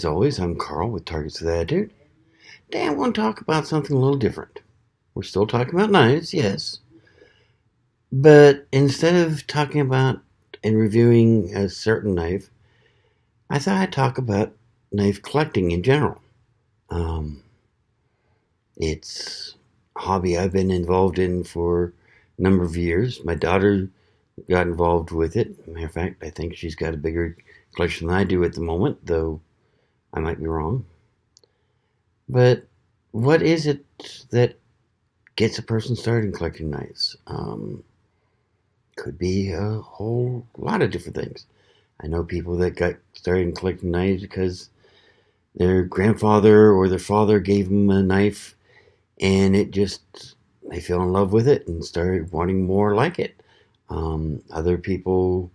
As always, I'm Carl with Targets of the Attitude. Today I want to talk about something a little different. We're still talking about knives, yes. But instead of talking about and reviewing a certain knife, I thought I'd talk about knife collecting in general. It's a hobby I've been involved in for a number of years. My daughter got involved with it. Matter of fact, I think she's got a bigger collection than I do at the moment, though I might be wrong. But what is it that gets a person started in collecting knives? Could be a whole lot of different things. I know people that got started in collecting knives because their grandfather or their father gave them a knife and they fell in love with it and started wanting more like it. Other people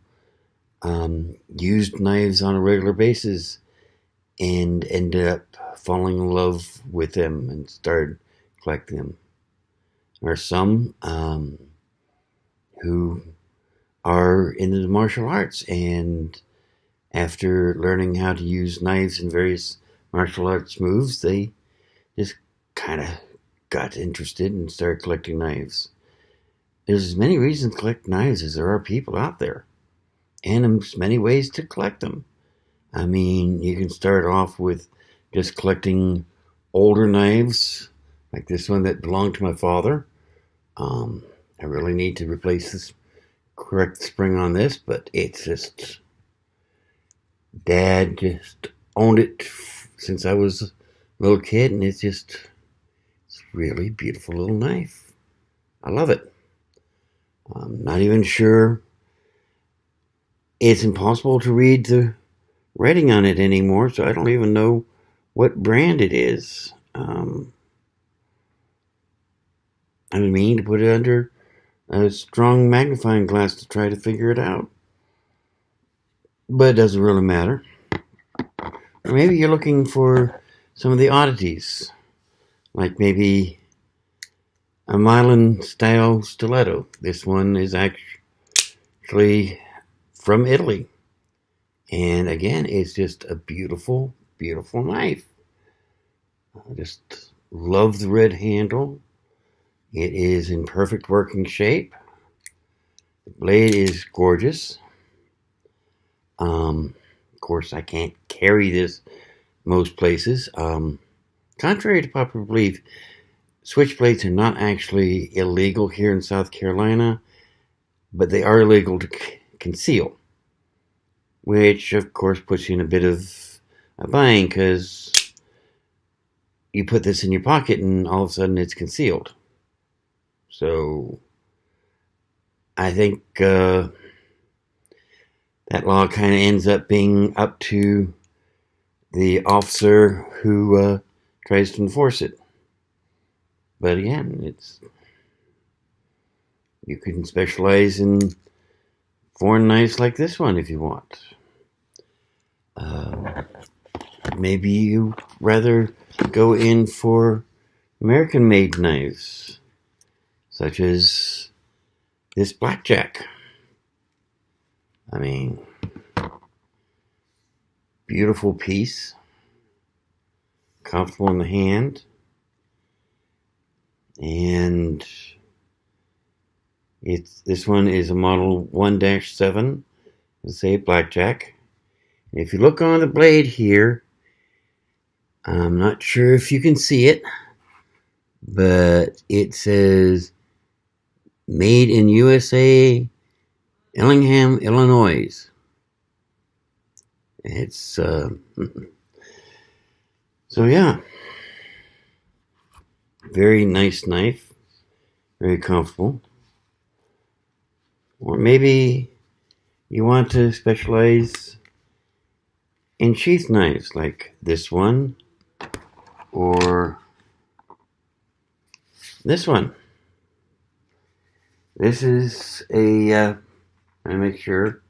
used knives on a regular basis and ended up falling in love with them and started collecting them. There are some who are into the martial arts, and after learning how to use knives in various martial arts moves, they just kind of got interested and started collecting knives. There's as many reasons to collect knives as there are people out there, and there's many ways to collect them. I mean, you can start off with just collecting older knives, like this one that belonged to my father. I really need to replace this, correct the spring on this, but it's just, Dad just owned it since I was a little kid, and it's a really beautiful little knife. I love it. I'm not even sure. It's impossible to read the writing on it anymore, so I don't even know what brand it is. I mean to put it under a strong magnifying glass to try to figure it out. But it doesn't really matter. Or maybe you're looking for some of the oddities, like maybe a Milan style stiletto. This one is actually from Italy. And again, it's just a beautiful, beautiful knife. I just love the red handle. It is in perfect working shape. The blade is gorgeous. Of course, I can't carry this most places. Contrary to popular belief, switchblades are not actually illegal here in South Carolina, but they are illegal to conceal, which of course puts you in a bit of a bind because you put this in your pocket and all of a sudden it's concealed. So I think that law kind of ends up being up to the officer who tries to enforce it. But again, you can specialize in foreign knives like this one if you want. Maybe you rather go in for American-made knives, such as this blackjack. I mean, beautiful piece, comfortable in the hand, and this one is a model 1-7, let's say blackjack. And if you look on the blade here, I'm not sure if you can see it, but it says made in USA, Ellingham, Illinois. It's so yeah, very nice knife, very comfortable. Or maybe you want to specialize in sheath knives like this one or this one. This is let me make sure.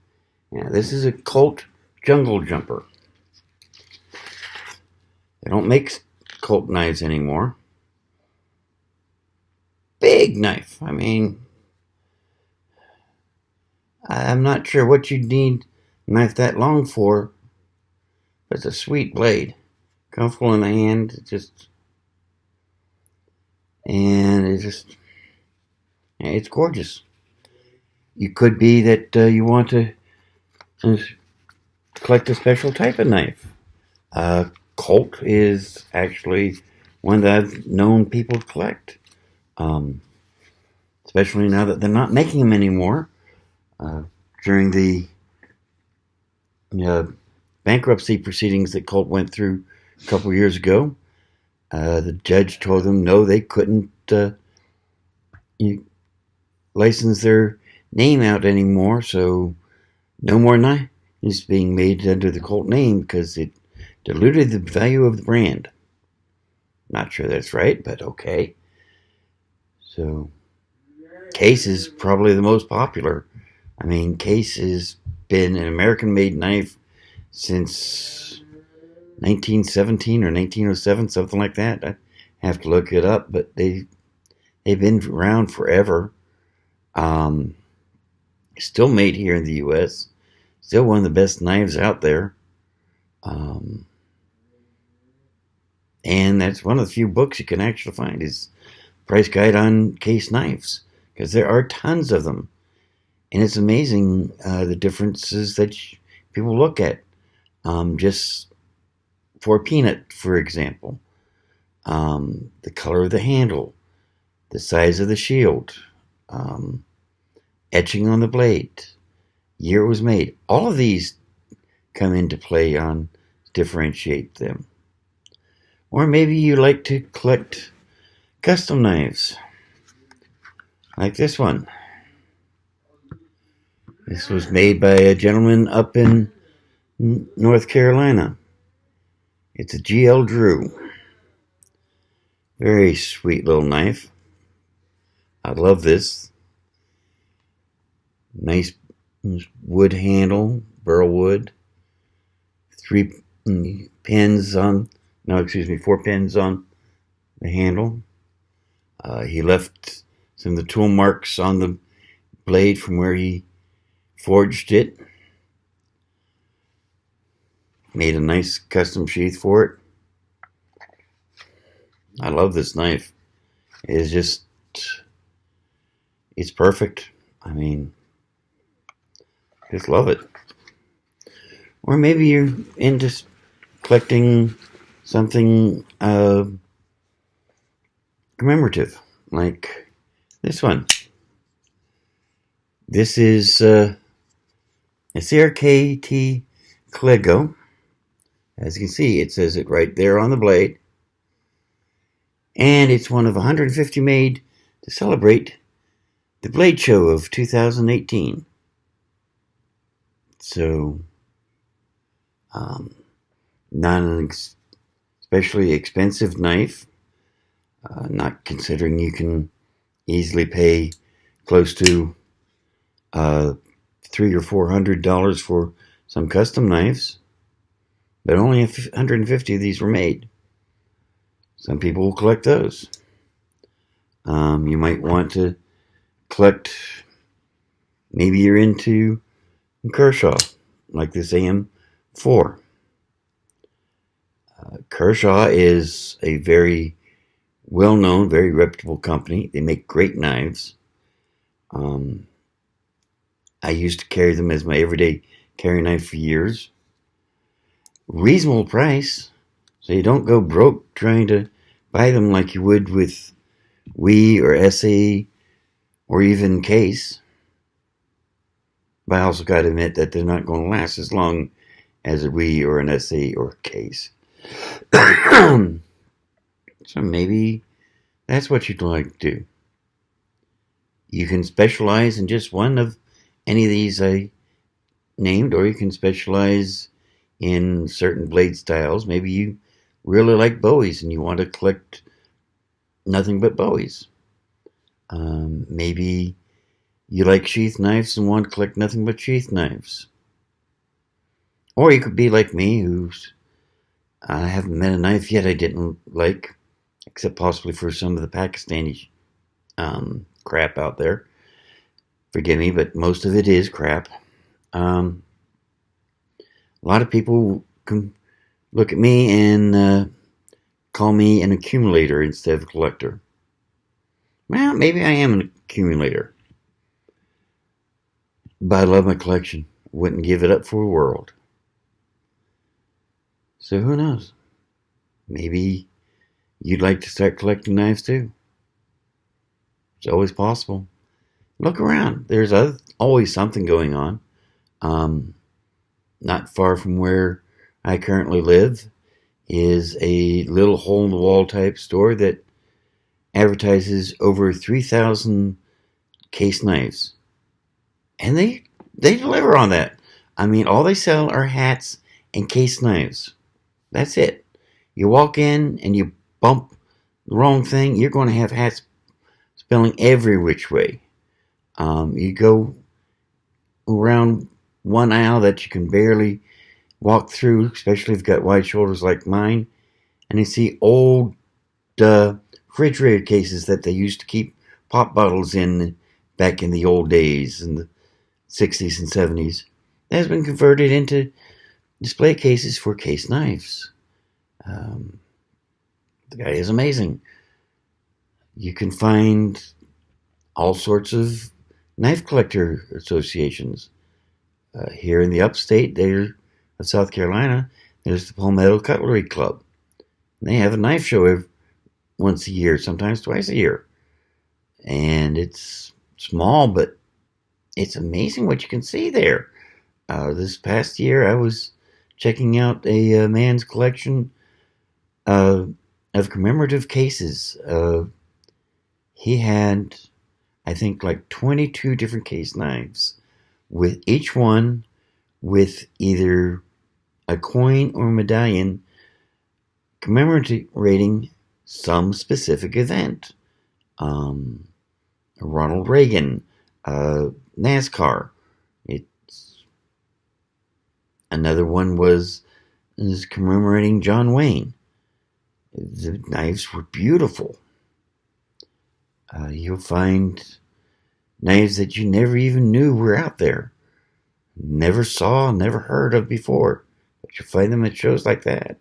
Yeah, this is a Colt Jungle Jumper. They don't make Colt knives anymore. Big knife. I mean, I'm not sure what you'd need a knife that long for, But it's a sweet blade, comfortable in the hand. It's gorgeous. You could be that you want to collect a special type of knife. Colt is actually one that I've known people collect, um, especially now that they're not making them anymore. During the bankruptcy proceedings that Colt went through a couple years ago, the judge told them no, they couldn't license their name out anymore, so no more knives being made under the Colt name because it diluted the value of the brand. Not sure that's right, but okay. So, Case is probably the most popular. I mean, Case has been an American-made knife since 1917 or 1907, something like that. I have to look it up, but they've been around forever. Still made here in the U.S. Still one of the best knives out there. And that's one of the few books you can actually find is Price Guide on Case Knives, because there are tons of them. And it's amazing the differences that people look at. Just for a peanut, for example, the color of the handle, the size of the shield, etching on the blade, year it was made. All of these come into play on differentiate them. Or maybe you like to collect custom knives, like this one. This was made by a gentleman up in North Carolina. It's a GL Drew. Very sweet little knife. I love this. Nice wood handle, burl wood. 4 pins on the handle. He left some of the tool marks on the blade from where he forged it. Made a nice custom sheath for it. I love this knife. It's perfect. I mean, just love it. Or maybe you're into collecting something commemorative, like this one. This is a CRKT Lego. As you can see, it says it right there on the blade. And it's one of 150 made to celebrate the Blade Show of 2018. So, not an especially expensive knife. Not considering you can easily pay close to $300 or $400 for some custom knives, but only 150 of these were made. Some people will collect those. You might want to collect, maybe you're into Kershaw, like this AM4. Kershaw is a very well-known, very reputable company. They make great knives. I used to carry them as my everyday carry knife for years. Reasonable price, so you don't go broke trying to buy them like you would with WE or SE or even Case. But I also got to admit that they're not going to last as long as a WE or an SE or a Case. So maybe that's what you'd like to do. You can specialize in just one of any of these I named, or you can specialize in certain blade styles. Maybe you really like Bowies and you want to collect nothing but Bowies. Maybe you like sheath knives and want to collect nothing but sheath knives. Or you could be like me, I haven't met a knife yet I didn't like, except possibly for some of the Pakistani crap out there. Forgive me, but most of it is crap. A lot of people look at me and call me an accumulator instead of a collector. Well, maybe I am an accumulator, but I love my collection. Wouldn't give it up for a world. So who knows? Maybe you'd like to start collecting knives too. It's always possible. Look around. There's always something going on. Um, Not far from where I currently live is a little hole in the wall type store that advertises over 3,000 case knives. And they deliver on that. I mean, all they sell are hats and case knives. That's it. You walk in and you bump the wrong thing, you're going to have hats spilling every which way. You go around one aisle that you can barely walk through, especially if you've got wide shoulders like mine, and you see old refrigerator cases that they used to keep pop bottles in back in the old days in the 60s and 70s. That has been converted into display cases for case knives. The guy is amazing. You can find all sorts of knife collector associations. Here in the upstate there of South Carolina, there's the Palmetto Cutlery Club. They have a knife show once a year, sometimes twice a year. And it's small, but it's amazing what you can see there. This past year, I was checking out a man's collection of commemorative cases. He had, I think, like 22 different case knives, with each one with either a coin or medallion commemorating some specific event. Ronald Reagan, NASCAR. Another one is commemorating John Wayne. The knives were beautiful. You'll find knives that you never even knew were out there. Never saw, never heard of before. But you find them at shows like that.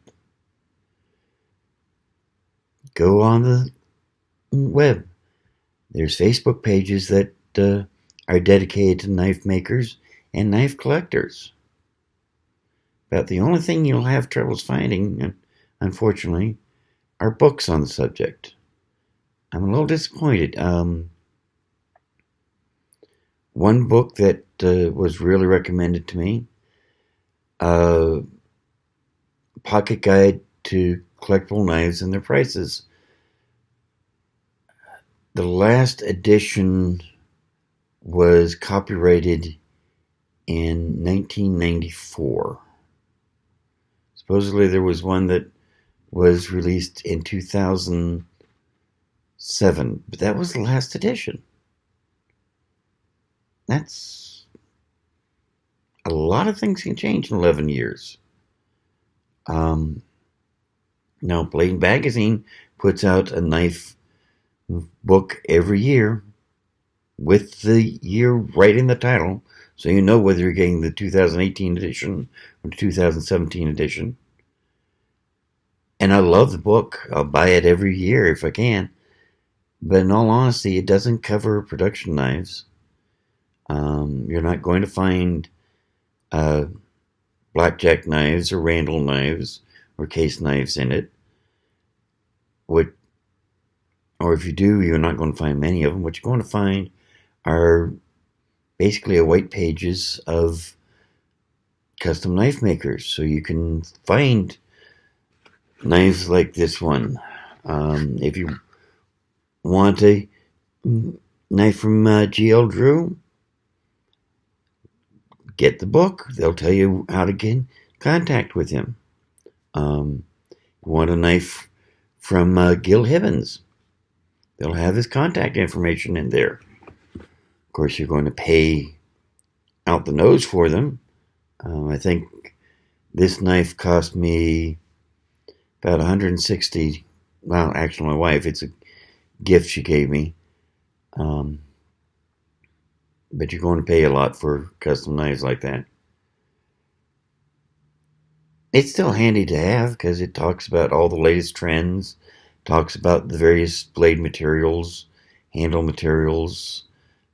Go on the web. There's Facebook pages that are dedicated to knife makers and knife collectors. About the only thing you'll have troubles finding, unfortunately, are books on the subject. I'm a little disappointed. One book that was really recommended to me, Pocket Guide to Collectible Knives and Their Prices. The last edition was copyrighted in 1994. Supposedly there was one that was released in 2007, but that was the last edition. That's a lot of things can change in 11 years. Now, Blade Magazine puts out a knife book every year with the year right in the title, so you know whether you're getting the 2018 edition or the 2017 edition. And I love the book. I'll buy it every year if I can. But in all honesty, it doesn't cover production knives. You're not going to find blackjack knives or Randall knives or case knives in it. Or if you do, you're not going to find many of them. What you're going to find are basically a white pages of custom knife makers. So you can find knives like this one. If you want a knife from G.L. Drew, get the book. They'll tell you how to get in contact with him. You want a knife from Gil Hibbins, they'll have his contact information in there. Of course, you're going to pay out the nose for them. I think this knife cost me about $160. Well, actually, my wife, it's a gift she gave me. But you're going to pay a lot for custom knives like that. it's still handy to have because it talks about all the latest trends, talks about the various blade materials, handle materials,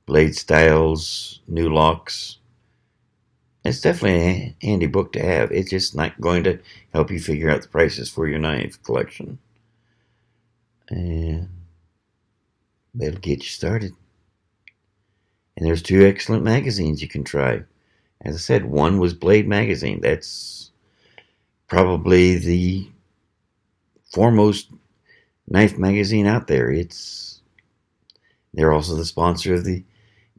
blade styles, new locks. It's definitely a handy book to have. It's just not going to help you figure out the prices for your knife collection. And it'll get you started. And there's 2 excellent magazines you can try. As I said, one was Blade Magazine. That's probably the foremost knife magazine out there. They're also the sponsor of the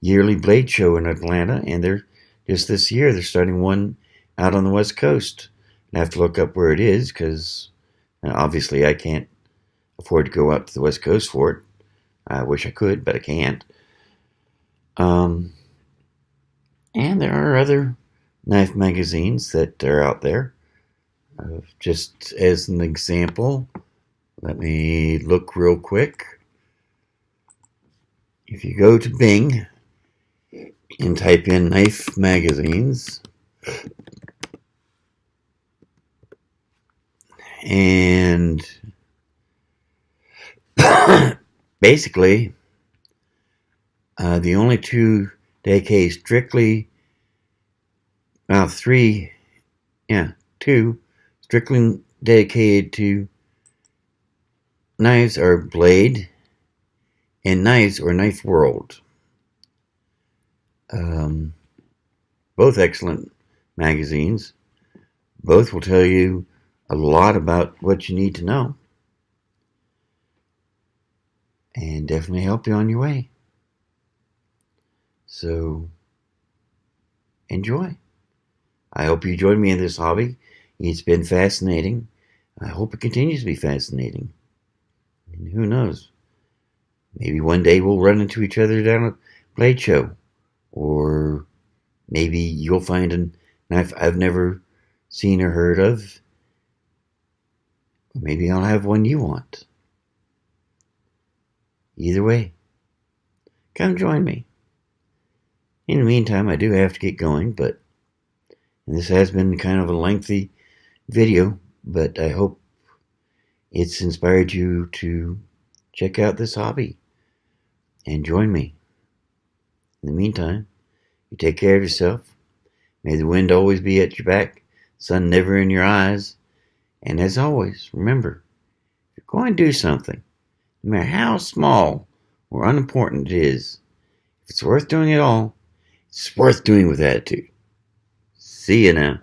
yearly Blade Show in Atlanta, and just this year they're starting one out on the West Coast. I have to look up where it is because obviously I can't afford to go out to the West Coast for it. I wish I could, but I can't. And there are other knife magazines that are out there. Just as an example, let me look real quick. If you go to Bing and type in knife magazines, and basically the only 2 dedicated strictly, 2 strictly dedicated to knives are Blade and Knives or Knife World. Both excellent magazines. Both will tell you a lot about what you need to know and definitely help you on your way. So enjoy. I hope you join me in this hobby. It's been fascinating. I hope it continues to be fascinating. And who knows? Maybe one day we'll run into each other down a blade show. Or maybe you'll find a knife I've never seen or heard of. Maybe I'll have one you want. Either way, come join me. In the meantime, I do have to get going, but this has been kind of a lengthy video, but I hope it's inspired you to check out this hobby and join me. In the meantime, you take care of yourself. May the wind always be at your back, sun never in your eyes. And as always, remember, if you're going to do something, no matter how small or unimportant it is, if it's worth doing at all, it's worth doing with attitude. See you now.